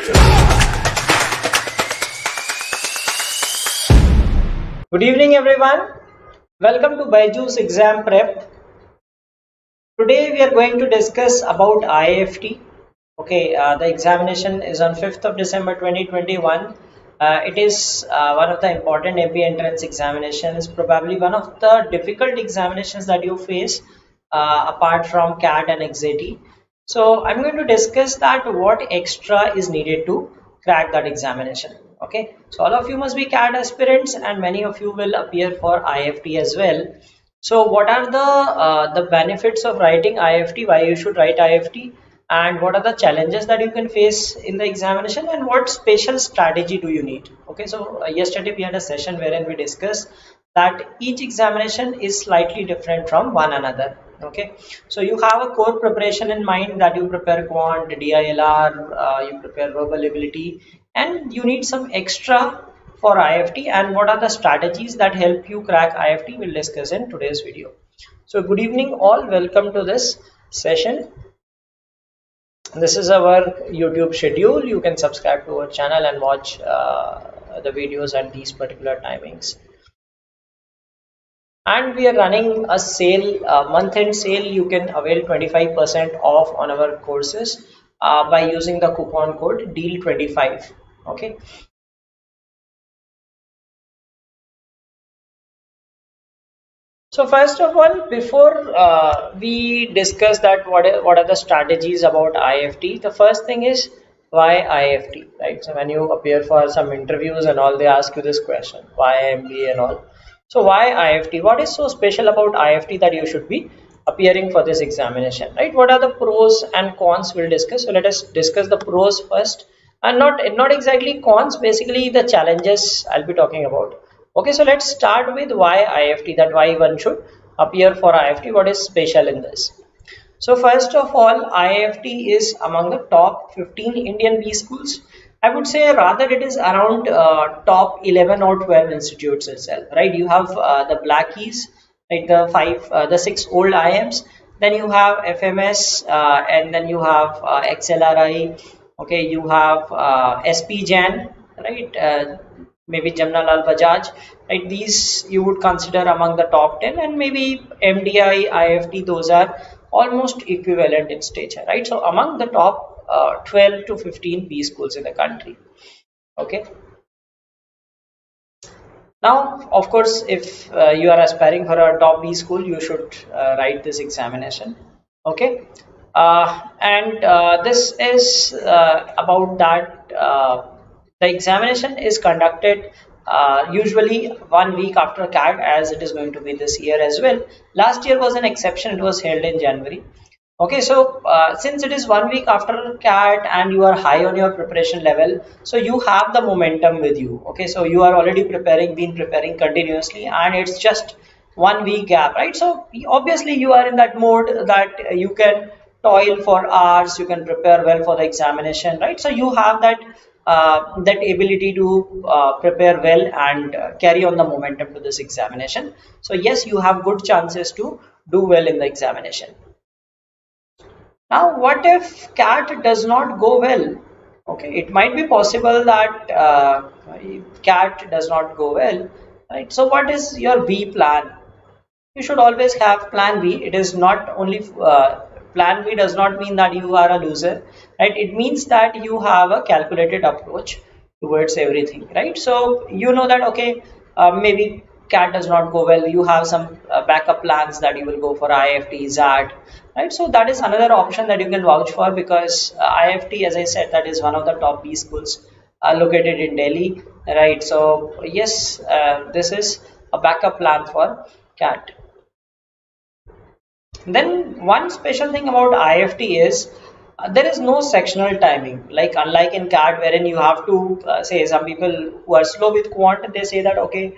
Good evening everyone. Welcome to BYJU'S exam prep. Today we are going to discuss about IIFT. Okay, the examination is on 5th of December 2021. It is one of the important MBA entrance examinations, probably one of the difficult examinations that you face apart from CAT and XAT. So I'm going to discuss that what extra is needed to crack that examination. Okay, so all of you must be CAT aspirants and many of you will appear for IIFT as well. So what are the benefits of writing IIFT, why you should write IIFT, and what are the challenges that you can face in the examination, and what special strategy do you need? Okay, so yesterday we had a session wherein we discussed that each examination is slightly different from one another. Okay, so you have a core preparation in mind that you prepare quant, DILR, you prepare verbal ability, and you need some extra for IIFT, and what are the strategies that help you crack IIFT we'll discuss in today's video. So good evening all, welcome to this session. This is our YouTube schedule. You can subscribe to our channel and watch the videos at these particular timings. And we are running a sale, month-end sale. You can avail 25% off on our courses by using the coupon code DIL25. Okay. So first of all, before we discuss that what are the strategies about IIFT, the first thing is why IIFT, right? So when you appear for some interviews and all, they ask you this question, why MBA and all. So why IIFT? What is so special about IIFT that you should be appearing for this examination, right? What are the pros and cons we'll discuss. So let us discuss the pros first, and not exactly cons, basically the challenges I'll be talking about. Okay, so let's start with why IIFT, that why one should appear for IIFT, what is special in this. So first of all, IIFT is among the top 15 Indian B schools. I would say rather it is around top 11 or 12 institutes itself, right? You have the Blackies, like the 6 old IIMs, then you have FMS, and then you have XLRI, okay, you have SP Jain, right? Maybe Jamnalal Bajaj, right? These you would consider among the top 10, and maybe MDI, IIFT, those are almost equivalent in stature, right? So among the top 12 to 15 B schools in the country. Okay. Now, of course, if you are aspiring for a top B school, you should write this examination. Okay. This is about that. The examination is conducted usually 1 week after CAT, as it is going to be this year as well. Last year was an exception, it was held in January. Okay, so since it is 1 week after CAT and you are high on your preparation level, so you have the momentum with you. Okay, so you are already been preparing continuously, and it's just 1 week gap, right? So obviously you are in that mode that you can toil for hours, you can prepare well for the examination, right? So you have that that ability to prepare well and carry on the momentum to this examination. So yes, you have good chances to do well in the examination. Now, what if CAT does not go well? Okay, it might be possible that CAT does not go well, right? So what is your B plan? You should always have plan B. It is not only plan B does not mean that you are a loser, right? It means that you have a calculated approach towards everything, right? So you know that, okay, maybe CAT does not go well, you have some backup plans that you will go for IIFT, ZAT, right? So that is another option that you can vouch for, because IIFT, as I said, that is one of the top B schools located in Delhi, right? So yes, this is a backup plan for CAT. Then one special thing about IIFT is there is no sectional timing, like unlike in CAT, wherein you have to say, some people who are slow with quant, they say that, okay,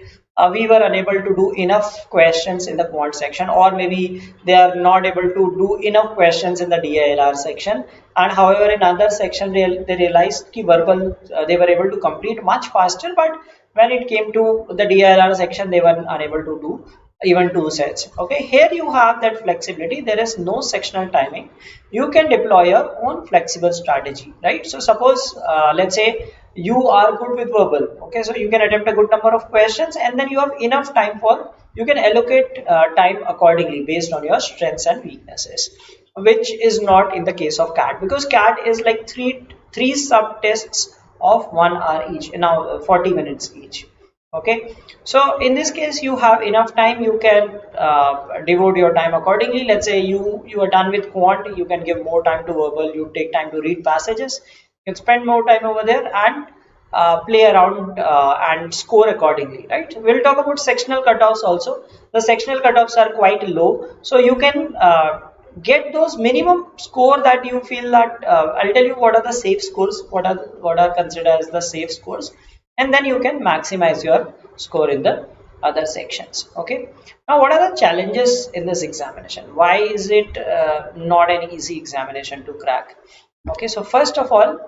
we were unable to do enough questions in the quant section, or maybe they are not able to do enough questions in the DILR section, and however in other section they realized that verbal they were able to complete much faster, but when it came to the DILR section they were unable to do even 2 sets. Okay, here you have that flexibility. There is no sectional timing. You can deploy your own flexible strategy, right? So suppose let's say you are good with verbal. Okay, so you can attempt a good number of questions, and then you have enough time for, you can allocate time accordingly based on your strengths and weaknesses, which is not in the case of CAT, because CAT is like three sub tests of 1 hour each, now 40 minutes each. Okay, so in this case you have enough time. You can devote your time accordingly. Let's say you are done with quant, you can give more time to verbal, you take time to read passages, you can spend more time over there and play around and score accordingly, right? We'll talk about sectional cutoffs also. The sectional cutoffs are quite low, so you can get those minimum score that you feel that I'll tell you what are the safe scores, what are considered as the safe scores, and then you can maximize your score in the other sections. Okay, now what are the challenges in this examination? Why is it not an easy examination to crack? Okay, so first of all,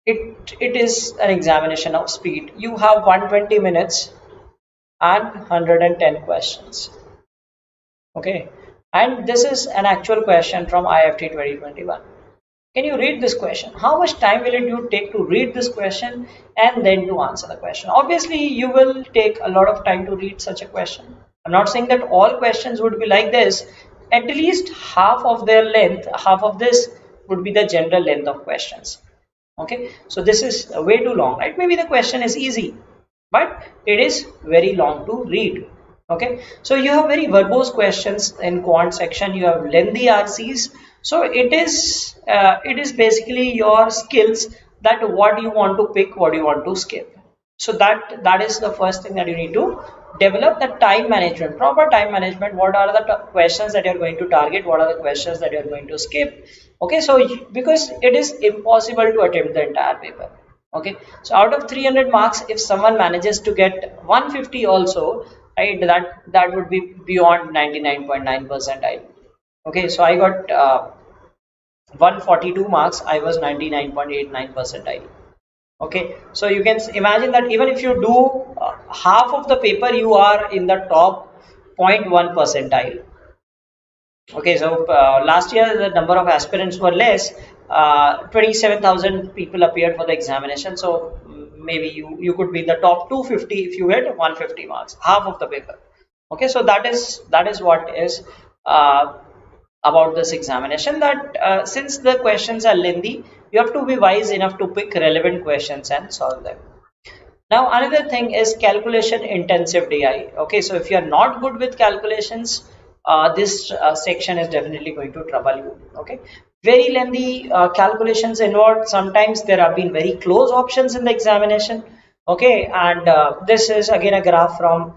it is an examination of speed. You have 120 minutes and 110 questions. Okay, and this is an actual question from IIFT 2021. Can you read this question? How much time will you take to read this question and then to answer the question? Obviously, you will take a lot of time to read such a question. I'm not saying that all questions would be like this. At least half of their length, half of this would be the general length of questions. Okay, so this is way too long, right? Maybe the question is easy, but it is very long to read. Okay, so you have very verbose questions in quant section, you have lengthy RCs. So it is basically your skills, that what you want to pick, what you want to skip. So that is the first thing that you need to develop, the time management, proper time management. What are the questions that you're going to target, what are the questions that you're going to skip? Okay, so because it is impossible to attempt the entire paper. Okay, so out of 300 marks, if someone manages to get 150 also, right, that would be beyond 99.9 percentile. Okay, so I got 142 marks, I was 99.89 percentile. Okay, so you can imagine that even if you do half of the paper, you are in the top 0.1 percentile. Okay, so last year the number of aspirants were less. 27,000 people appeared for the examination. So maybe you could be in the top 250 if you get 150 marks, half of the paper. Okay, so that is what is about this examination, that since the questions are lengthy, you have to be wise enough to pick relevant questions and solve them. Now another thing is calculation intensive DI. Okay, so if you are not good with calculations, this section is definitely going to trouble you. Okay, very lengthy calculations involved. Sometimes there have been very close options in the examination. Okay, and this is again a graph from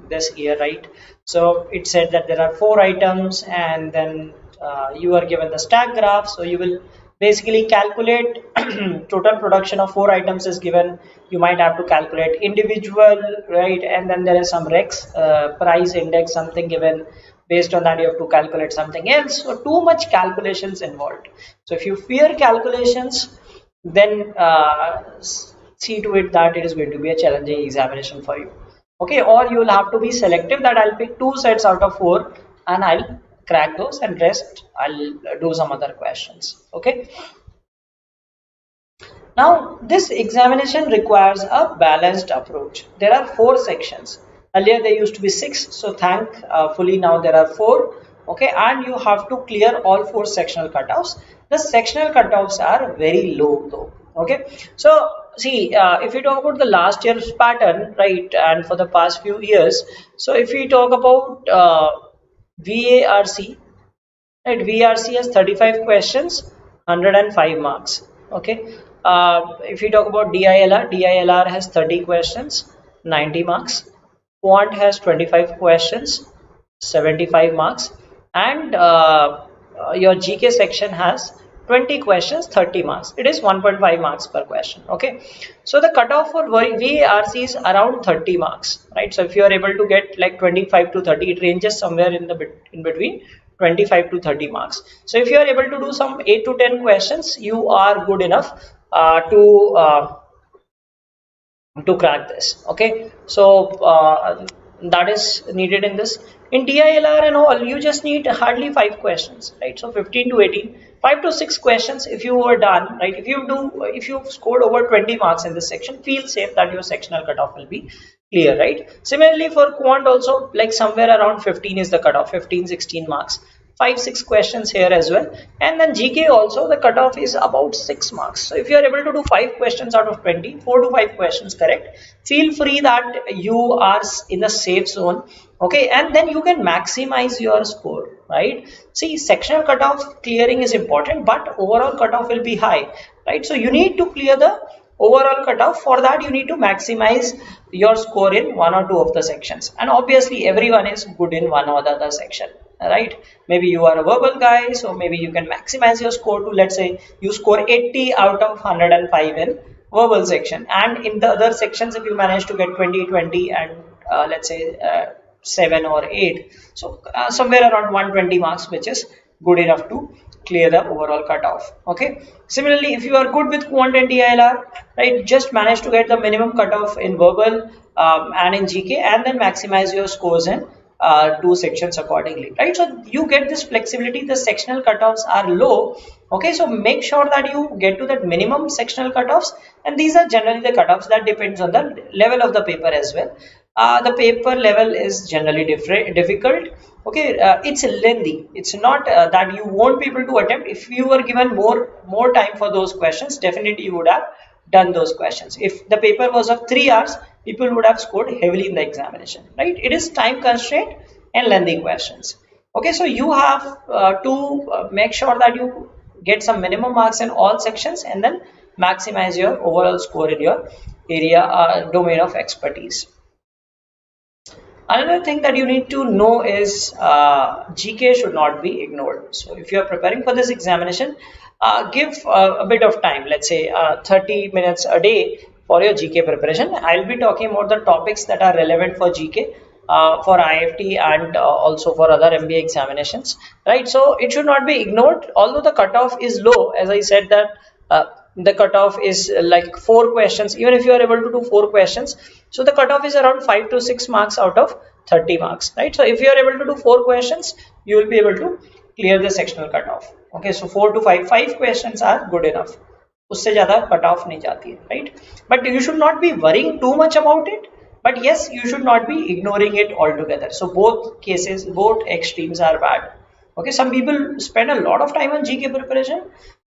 this year, right? So it said that there are 4 items, and then you are given the stack graph. So you will basically calculate total production of 4 items is given. You might have to calculate individual, right? And then there is some Rex price index, something given. Based on that, you have to calculate something else. So too much calculations involved. So if you fear calculations, then see to it that it is going to be a challenging examination for you. Okay, or you will have to be selective, that I'll pick 2 sets out of 4 and I'll crack those, and rest I'll do some other questions. Okay, now this examination requires a balanced approach. There are 4 sections. Earlier there used to be 6, so thankfully now there are 4. Okay, and you have to clear all 4 sectional cutoffs. The sectional cutoffs are very low though. Okay, so see, if we talk about the last year's pattern, right, and for the past few years, so if we talk about VARC, right, VRC has 35 questions, 105 marks. Okay, if we talk about DILR has 30 questions, 90 marks. Quant has 25 questions, 75 marks, and your GK section has 20 questions, 30 marks. It is 1.5 marks per question. Okay, so the cutoff for VARC is around 30 marks, right? So if you are able to get like 25 to 30, it ranges somewhere in between 25 to 30 marks. So if you are able to do some 8 to 10 questions, you are good enough to crack this. Okay, so that is needed in this. In DILR and all, you just need hardly 5 questions, right? So 15 to 18, 5 to 6 questions. If you were done, right? If you've scored over 20 marks in this section, feel safe that your sectional cutoff will be clear, right? Similarly for quant also, like somewhere around 15 is the cutoff, 15, 16 marks. 5-6 questions here as well. And then GK also, the cutoff is about 6 marks. So if you are able to do 5 questions out of 20, 4 to 5 questions correct, feel free that you are in a safe zone. Okay, and then you can maximize your score, right? See, sectional cutoff clearing is important, but overall cutoff will be high, right? So you need to clear the overall cutoff. For that you need to maximize your score in one or two of the sections, and obviously everyone is good in one or the other section, right? Maybe you are a verbal guy, so maybe you can maximize your score to, let's say you score 80 out of 105 in verbal section, and in the other sections if you manage to get 20 and let's say 7 or 8, so somewhere around 120 marks, which is good enough to clear the overall cutoff. Okay, similarly if you are good with quant and DILR, right, just manage to get the minimum cutoff in verbal and in GK, and then maximize your scores in two sections accordingly, right? So you get this flexibility. The sectional cutoffs are low. Okay, so make sure that you get to that minimum sectional cutoffs, and these are generally the cutoffs that depends on the level of the paper as well. The paper level is generally difficult. Okay, it's lengthy. It's not that you won't be able to attempt. If you were given more time for those questions, definitely you would have done those questions. If the paper was of 3 hours, people would have scored heavily in the examination, right? It is time constraint and lengthy questions. Okay, so you have to make sure that you get some minimum marks in all sections, and then maximize your overall score in your area domain of expertise. Another thing that you need to know is GK should not be ignored. So if you are preparing for this examination, give a bit of time, let's say 30 minutes a day for your GK preparation. I'll be talking about the topics that are relevant for GK, for IIFT and also for other MBA examinations, right? So it should not be ignored. Although the cutoff is low, as I said that the cutoff is like 4 questions. Even if you are able to do 4 questions, so the cutoff is around 5 to 6 marks out of 30 marks, right? So if you are able to do 4 questions, you will be able to clear the sectional cutoff. Okay, so 4 to 5 questions are good enough. उससे ज़्यादा cutoff नहीं जाती है, right? But you should not be worrying too much about it. But yes, you should not be ignoring it altogether. So both cases, both extremes are bad. Okay, some people spend a lot of time on GK preparation.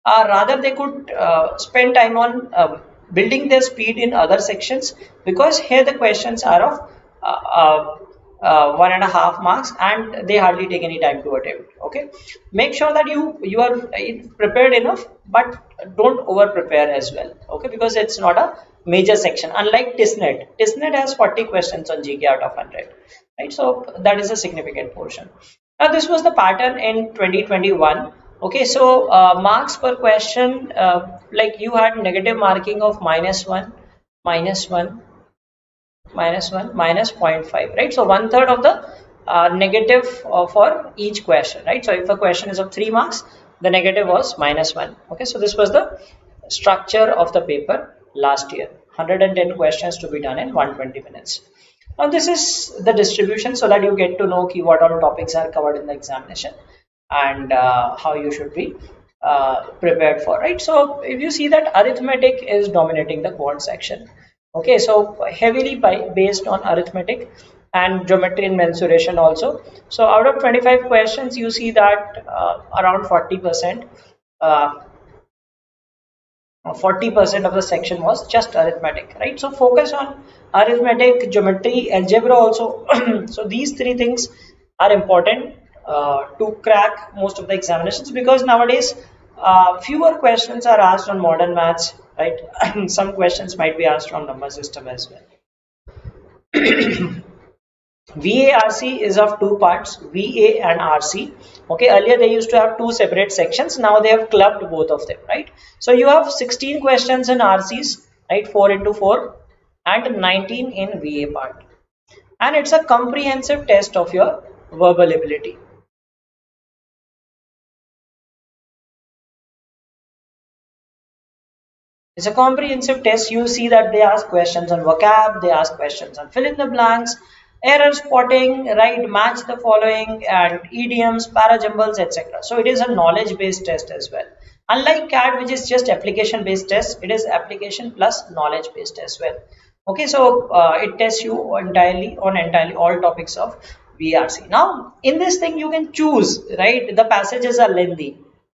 Rather they could spend time on building their speed in other sections, because here the questions are of 1.5 marks and they hardly take any time to attempt. Okay, make sure that you are prepared enough, but don't over prepare as well. Okay, because it's not a major section, unlike TISNET has 40 questions on GK out of 100, right? So that is a significant portion. Now this was the pattern in 2021. Okay, so marks per question, like you had negative marking of -1, -1, -1, -0.5, right? So 1/3 of the negative for each question, right? So if a question is of 3 marks, the negative was -1. Okay, so this was the structure of the paper last year. 110 questions to be done in 120 minutes. Now this is the distribution, so that you get to know what all topics are covered in the examination, and how you should be prepared for, right? So if you see that arithmetic is dominating the quant section. Okay, so heavily based on arithmetic and geometry and mensuration also. So out of 25 questions, you see that around 40% of the section was just arithmetic, right? So focus on arithmetic, geometry, algebra also. So these 3 things are important to crack most of the examinations, because nowadays fewer questions are asked on modern maths, right? Some questions might be asked from number system as well. VARC is of 2 parts, VA and RC. Okay, earlier they used to have 2 separate sections. Now they have clubbed both of them, right? So you have 16 questions in RCs, right? 4 into 4, and 19 in VA part. And it's a comprehensive test of your verbal ability. It's a comprehensive test. You see that they ask questions on vocab, they ask questions on fill in the blanks, error spotting, right, match the following, and idioms, parajumbles, etc. So it is a knowledge based test as well. Unlike CAT, which is just application based test, it is application plus knowledge based as well. Okay, so it tests you entirely on entirely all topics of VRC. Now in this thing you can choose, right, the passages are lengthy.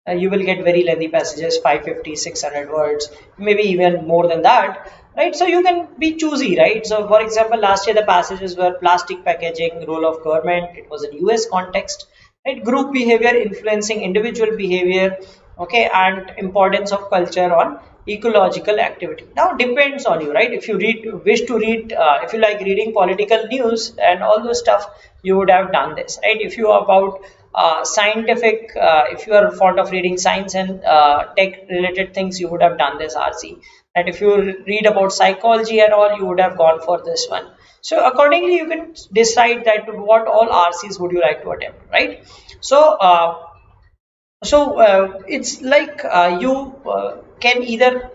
You will get very lengthy passages, 550, 600 words, maybe even more than that, right? So you can be choosy, right? So for example, last year the passages were plastic packaging, role of government, it was in US context, right? Group behavior influencing individual behavior, okay, and importance of culture on ecological activity. Now depends on you, right? If you wish to read, if you like reading political news and all those stuff, you would have done this, right? If you are about scientific, if you are fond of reading science and tech related things, you would have done this RC. And if you read about psychology and all, you would have gone for this one. So accordingly you can decide that what all RCs would you like to attempt, right? So it's like you can either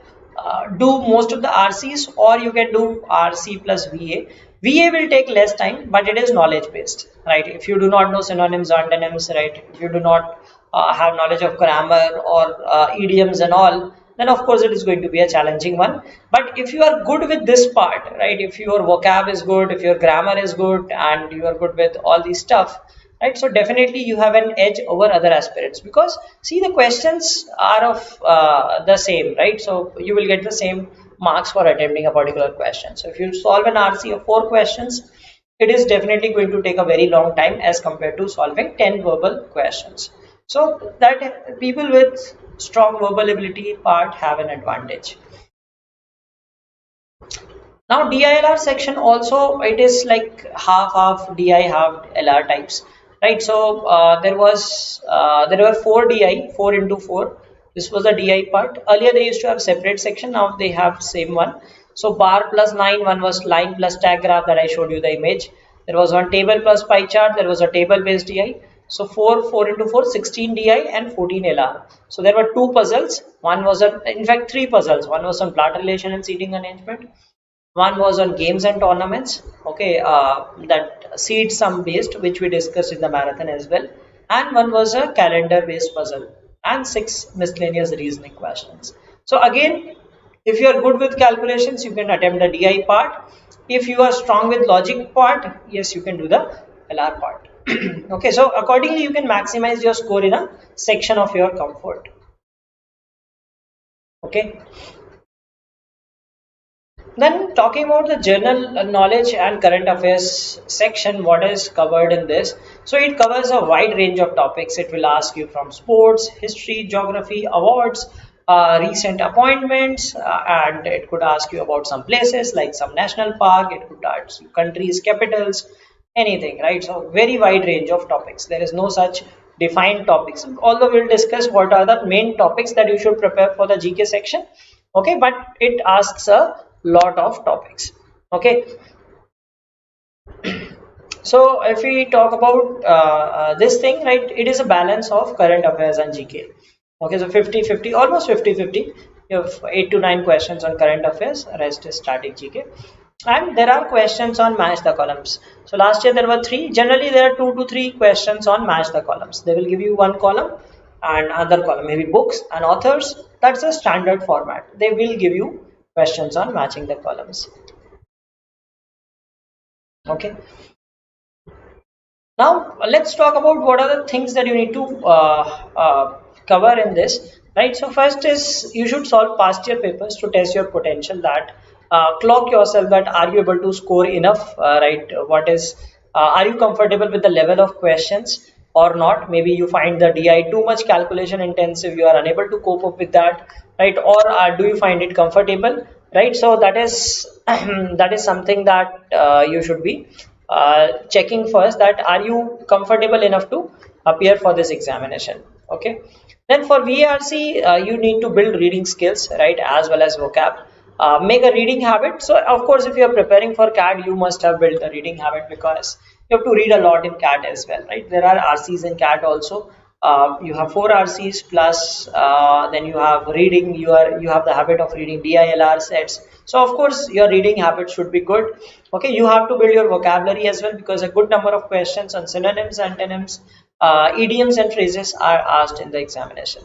do most of the RCs, or you can do RC plus VA. VA will take less time, but it is knowledge based, right? If you do not know synonyms, antonyms, right? If you do not have knowledge of grammar or idioms and all, then of course it is going to be a challenging one. But if you are good with this part, right? If your vocab is good, if your grammar is good, and you are good with all these stuff, right, so definitely you have an edge over other aspirants, because see, the questions are of the same, right? So you will get the same marks for attempting a particular question. So if you solve an RC of 4 questions, it is definitely going to take a very long time as compared to solving 10 verbal questions. So that people with strong verbal ability part have an advantage. Now DILR section also, it is like half DI, half LR types, right? So there were 4 DI, 4 into 4. This was the DI part. Earlier they used to have separate section, now they have same one. So bar plus line, one was line plus tag graph that I showed you the image. There was one table plus pie chart, there was a table based DI. So 4 into 4, 16 DI and 14 LR. So there were 2 puzzles. One was in fact 3 puzzles. One was on blood relation and seating arrangement. One was on games and tournaments, okay, that seed sum based, which we discussed in the marathon as well. And one was a calendar based puzzle, and 6 miscellaneous reasoning questions. So again, if you are good with calculations, you can attempt the DI part. If you are strong with logic part, yes, you can do the LR part. Okay, so accordingly you can maximize your score in a section of your comfort. Okay. Then talking about the general knowledge and current affairs section, what is covered in this? So it covers a wide range of topics. It will ask you from sports, history, geography, awards, recent appointments, and it could ask you about some places like some national park. It could ask you countries, capitals, anything, right? So very wide range of topics. There is no such defined topics, although we'll discuss what are the main topics that you should prepare for the GK section. Okay, but it asks a lot of topics. Okay, so if we talk about this thing, right, it is a balance of current affairs and GK. Okay, so 50-50, almost 50-50. You have 8 to 9 questions on current affairs, rest is static GK. And there are questions on match the columns. So last year there were 3. Generally there are 2 to 3 questions on match the columns. They will give you one column and another column, maybe books and authors. That's a standard format. They will give you questions on matching the columns. Okay. Now let's talk about what are the things that you need to cover in this, right? So first is you should solve past year papers to test your potential, that clock yourself, that are you able to score enough, right? What is are you comfortable with the level of questions or not? Maybe you find the DI too much calculation intensive, you are unable to cope up with that, right? Or do you find it comfortable, right? So that is that is something that you should be checking first, that are you comfortable enough to appear for this examination. Okay, then for VARC you need to build reading skills, right, as well as vocab. Make a reading habit. So of course if you are preparing for CAT, you must have built a reading habit, because you have to read a lot in CAT as well, right? There are RCs in CAT also, you have 4 RCs plus then you have reading, you have the habit of reading DILR sets. So of course your reading habit should be good. Okay, you have to build your vocabulary as well, because a good number of questions on synonyms, antonyms, idioms and phrases are asked in the examination.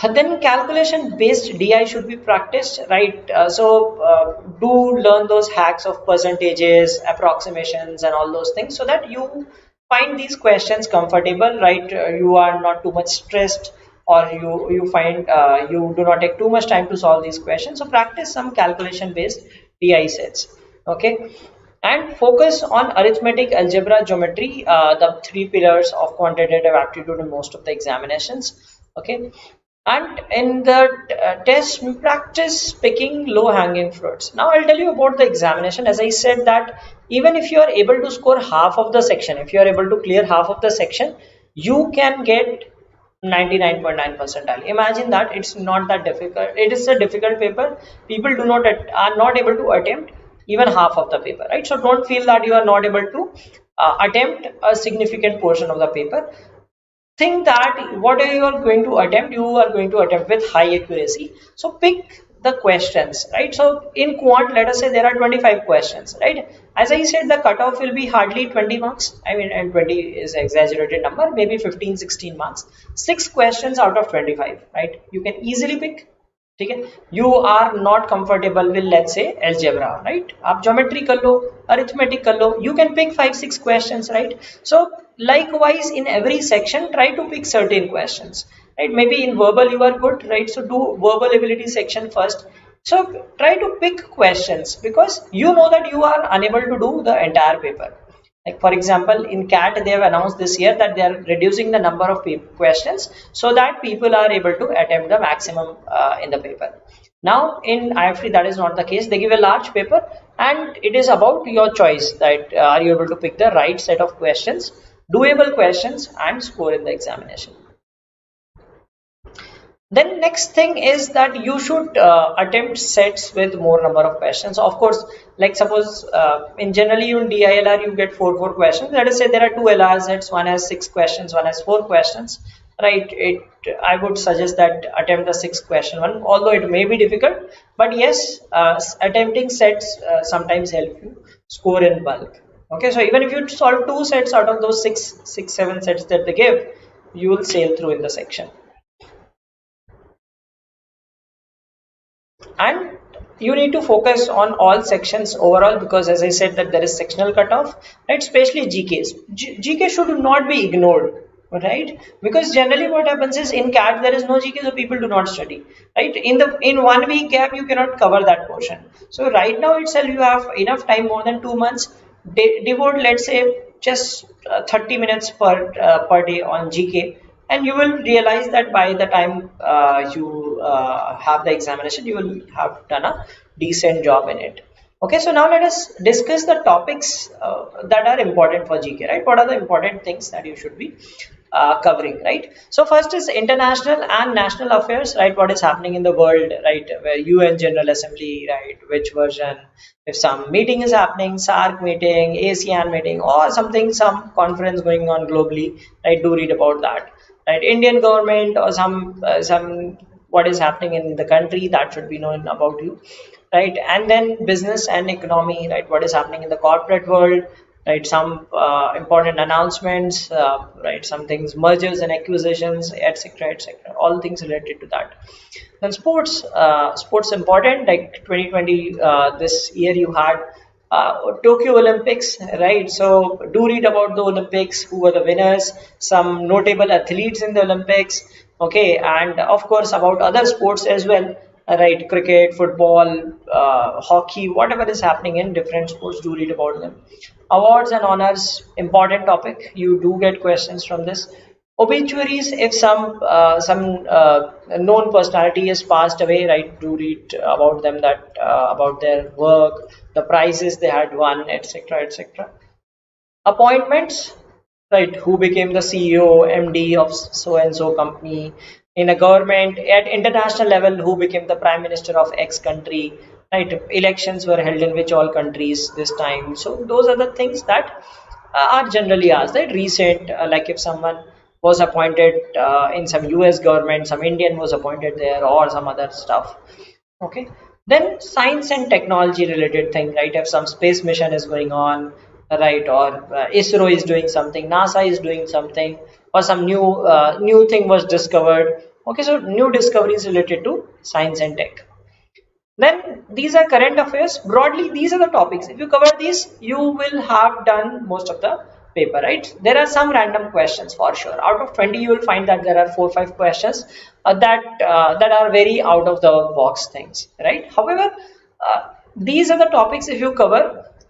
Then calculation based DI should be practiced, right? Do learn those hacks of percentages, approximations and all those things, so that you find these questions comfortable, right? You are not too much stressed, or you find you do not take too much time to solve these questions. So practice some calculation based DI sets. Okay, and focus on arithmetic, algebra, geometry, the 3 pillars of quantitative aptitude in most of the examinations. Okay, and in the test practice picking low hanging fruits. Now I'll tell you about the examination. As I said that even if you are able to score half of the section, if you are able to clear half of the section, you can get 99.9 percentile. Imagine that. It's not that difficult. It is a difficult paper. People are not able to attempt even half of the paper, right? So don't feel that you are not able to attempt a significant portion of the paper. Think that whatever you are going to attempt, you are going to attempt with high accuracy. So pick the questions, right? So in quant, let us say there are 25 questions, right? As I said, the cutoff will be hardly 20 marks. I mean, and 20 is exaggerated number, maybe 15, 16 marks. 6 questions out of 25, right? You can easily pick. Okay, you are not comfortable with, let's say, algebra, right? आप geometry कर लो, arithmetic कर लो, you can pick 5-6 questions, right? So likewise in every section try to pick certain questions, right? Maybe in verbal you are good, right? So do verbal ability section first. So try to pick questions, because you know that you are unable to do the entire paper. Like for example, in CAT they have announced this year that they are reducing the number of questions so that people are able to attempt the maximum in the paper. Now in IIFT that is not the case. They give a large paper and it is about your choice that are you able to pick the right set of questions, doable questions, and score in the examination. Then next thing is that you should attempt sets with more number of questions. Of course, like suppose in generally in DILR you get 4 questions. Let us say there are 2 LR sets, one has 6 questions, one has 4 questions, right? I would suggest that attempt the 6 question one, although it may be difficult, but yes, attempting sets sometimes help you score in bulk. Okay, so even if you solve 2 sets out of those 7 sets that they give, you will sail through in the section. And you need to focus on all sections overall, because as I said that there is sectional cutoff, right? Especially GKs. GK should not be ignored, right? Because generally what happens is in CAT there is no GK, so people do not study, right? In 1 week gap you cannot cover that portion. So right now itself you have enough time, more than 2 months. Devote, let's say, just 30 minutes per day on GK. And you will realize that by the time you have the examination, you will have done a decent job in it. Okay, so now let us discuss the topics that are important for GK, right? What are the important things that you should be covering, right? So first is international and national affairs, right? What is happening in the world, right? Where UN General Assembly, right? Which version? If some meeting is happening, SARC meeting, ASEAN meeting, or something, some conference going on globally, right? Do read about that. Right, Indian government or some what is happening in the country, that should be known about you, right? And then business and economy, right? What is happening in the corporate world, right? Some important announcements, right? Some things, mergers and acquisitions, etc., etc. All things related to that. Then sports important, like 2020. This year you had Tokyo Olympics, right? So do read about the Olympics, who were the winners, some notable athletes in the Olympics, okay, and of course about other sports as well, right? Cricket, football, hockey, whatever is happening in different sports, do read about them. Awards and honors, important topic. You do get questions from this. Obituaries, if some known personality has passed away, right? Do read about them, that about their work, the prizes they had won, etc., etc. Appointments, right? Who became the CEO, MD of so and so company. In a government, at international level, who became the prime minister of X country, right? Elections were held in which all countries this time. So those are the things that are generally asked, right? Recent, like if someone was appointed in some US government, some Indian was appointed there, or some other stuff. Okay, then science and technology related thing, right? If some space mission is going on, right, or ISRO is doing something, NASA is doing something, or some new thing was discovered. Okay, so new discoveries related to science and tech. Then these are current affairs. Broadly, these are the topics. If you cover these, you will have done most of the paper, right? There are some random questions for sure. Out of 20, you will find that there are 4 or 5 questions that are very out of the box things, right? However, these are the topics. If you cover,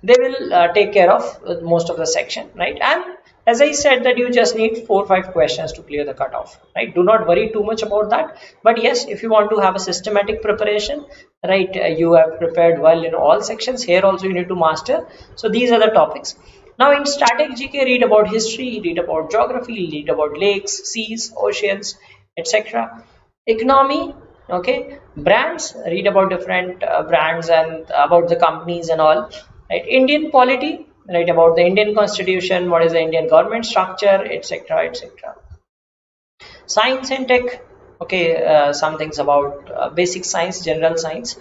they will take care of most of the section, right? And as I said, that you just need 4 or 5 questions to clear the cutoff, right? Do not worry too much about that. But yes, if you want to have a systematic preparation, right, you have prepared well in all sections. Here also you need to master. So these are the topics. Now in static GK, read about history, read about geography, read about lakes, seas, oceans, etc. Economy, okay, brands, read about different brands and about the companies and all, right? Indian polity, right, about the Indian constitution, what is the Indian government structure, etc., etc. Science and tech, okay, some things about basic science, general science.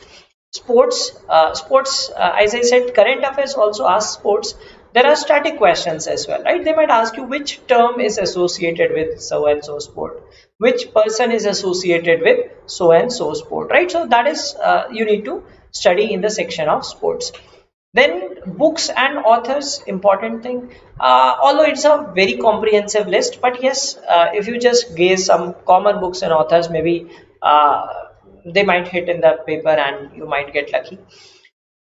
Sports, as I said, current affairs also ask sports. There are static questions as well, right? They might ask you which term is associated with so and so sport, which person is associated with so and so sport, right? So that is you need to study in the section of sports. Then books and authors, important thing. Although it's a very comprehensive list, but yes, if you just gaze some common books and authors, maybe they might hit in the paper and you might get lucky.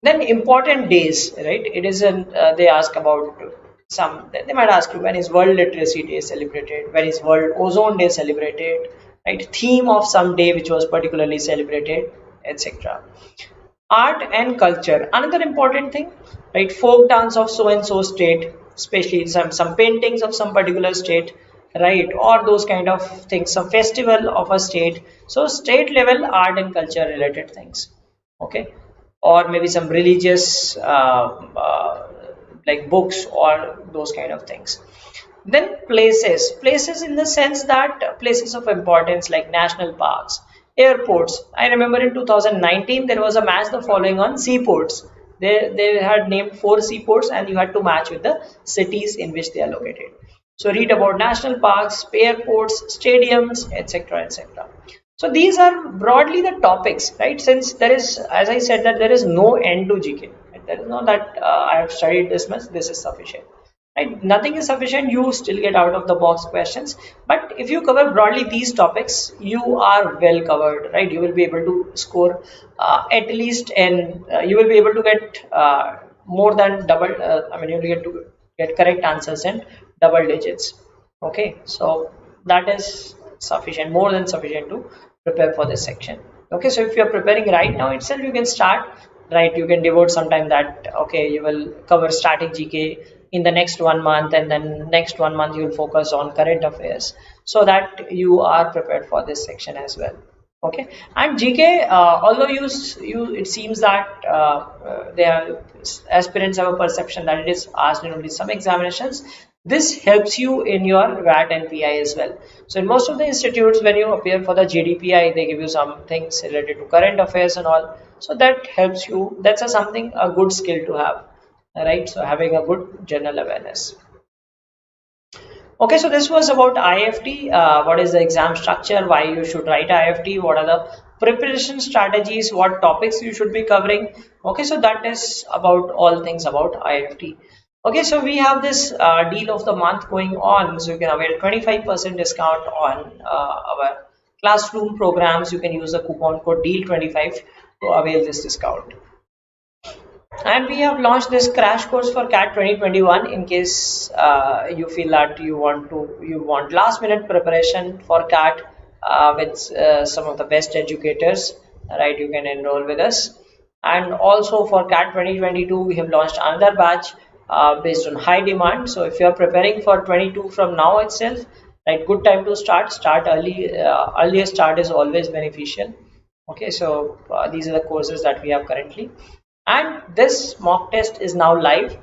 Then important days, right? It isn't they ask about some. They might ask you, when is World Literacy Day celebrated? When is World Ozone Day celebrated? Right? Theme of some day which was particularly celebrated, etc. Art and culture, another important thing, right? Folk dance of so and so state, especially some paintings of some particular state, right? Or those kind of things, some festival of a state. So state level art and culture related things, okay? Or maybe some religious like books or those kind of things. Then places in the sense that places of importance like national parks, airports. I remember in 2019 there was a match the following on seaports. They had named 4 seaports and you had to match with the cities in which they are located. So read about national parks, airports, stadiums, etc., etc. So these are broadly the topics, right? Since there is, as I said, that there is no end to GK. There is no that I have studied this much, this is sufficient. Right? Nothing is sufficient, you still get out of the box questions. But if you cover broadly these topics, you are well covered, right? You will be able to score at least, and you will be able to get more than double. I mean, you will get to get correct answers in double digits. Okay, so that is sufficient, more than sufficient to prepare for this section. Okay, so if you are preparing right now itself, you can start, right? You can devote some time that, okay, you will cover static GK in the next 1 month, and then next 1 month you will focus on current affairs, so that you are prepared for this section as well. Okay, and GK, although you it seems that aspirants have a perception that it is asked in only some examinations, this helps you in your VAT and PI as well. So in most of the institutes, when you appear for the GDPI, they give you some things related to current affairs and all. So that helps you. That's a good skill to have, right? So having a good general awareness. Okay, so this was about IIFT. What is the exam structure? Why you should write IIFT? What are the preparation strategies? What topics you should be covering? Okay, so that is about all things about IIFT. Okay, so we have this deal of the month going on, so you can avail 25% discount on our classroom programs. You can use the coupon code DEAL25 to avail this discount. And we have launched this crash course for CAT 2021 in case you feel that you want last minute preparation for CAT with some of the best educators, right? You can enroll with us. And also for CAT 2022, we have launched another batch based on high demand. So if you are preparing for 22 from now itself, right, good time to start early. Earlier start is always beneficial. Okay, so these are the courses that we have currently, and this mock test is now live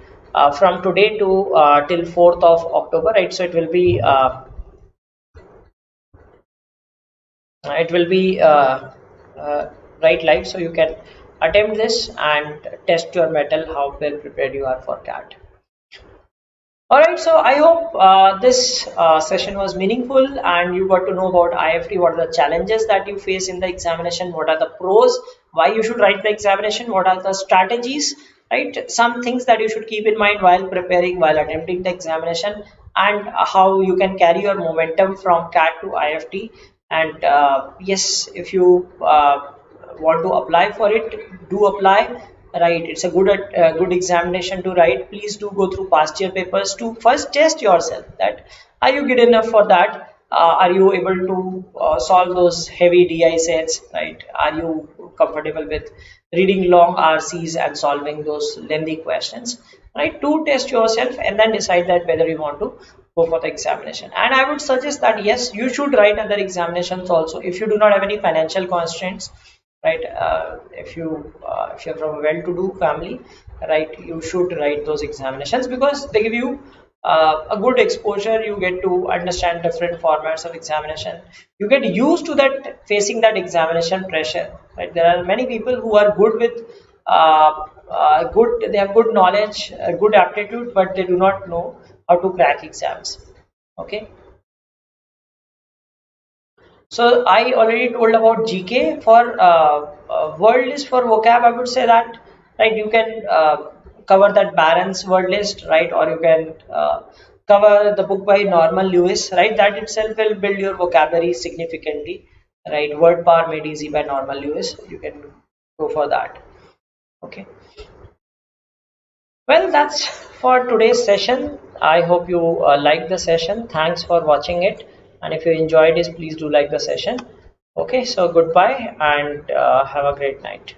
from today to till 4th of October, right? So it will be It will be right live, so you can attempt this and test your metal how well prepared you are for CAT. All right, so I hope this session was meaningful and you got to know about IFT, what are the challenges that you face in the examination, what are the pros, why you should write the examination, what are the strategies, right? Some things that you should keep in mind while preparing, while attempting the examination, and how you can carry your momentum from CAT to IFT. And yes, if you want to apply for it, do apply. Right, it's a good examination to write. Please do go through past year papers to first test yourself that are you good enough for that. Are you able to solve those heavy DI sets, right? Are you comfortable with reading long RCs and solving those lengthy questions, right? Do test yourself and then decide that whether you want to go for the examination. And I would suggest that yes, you should write other examinations also if you do not have any financial constraints, right? If you're from a well-to-do family, right, you should write those examinations because they give you a good exposure. You get to understand different formats of examination. You get used to that, facing that examination pressure, right? There are many people who are good with they have good knowledge, good aptitude, but they do not know how to crack exams. Okay, so I already told about GK. For word list for vocab, I would say that, right, you can cover that Barron's word list, right, or you can cover the book by Norman Lewis, right. That itself will build your vocabulary significantly, right. Word Power Made Easy by Norman Lewis. You can go for that. Okay. Well, that's for today's session. I hope you liked the session. Thanks for watching it. And if you enjoyed this, please do like the session. Okay, so goodbye and have a great night.